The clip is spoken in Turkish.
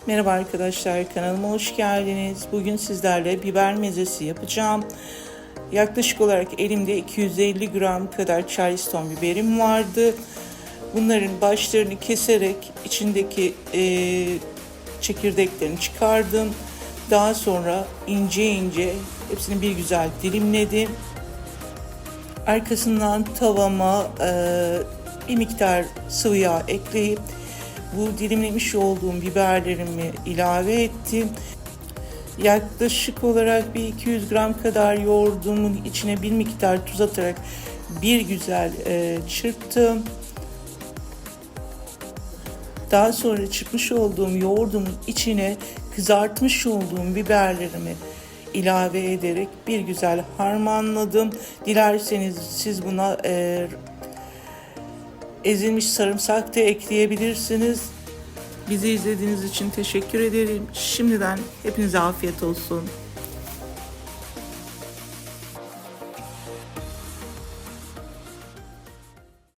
Merhaba arkadaşlar, kanalıma hoş geldiniz. Bugün sizlerle biber mezesi yapacağım. Yaklaşık olarak elimde 250 gram kadar Charleston biberim vardı. Bunların başlarını keserek içindeki çekirdeklerini çıkardım. Daha sonra ince ince hepsini bir güzel dilimledim. Arkasından tavama bir miktar sıvı yağ ekleyip bu dilimlemiş olduğum biberlerimi ilave ettim. Yaklaşık olarak bir 200 gram kadar yoğurdumun içine bir miktar tuz atarak bir güzel çırptım. Daha sonra çırpmış olduğum yoğurdumun içine kızartmış olduğum biberlerimi ilave ederek bir güzel harmanladım. Dilerseniz siz buna ezilmiş sarımsak da ekleyebilirsiniz. Bizi izlediğiniz için teşekkür ederim. Şimdiden hepinize afiyet olsun.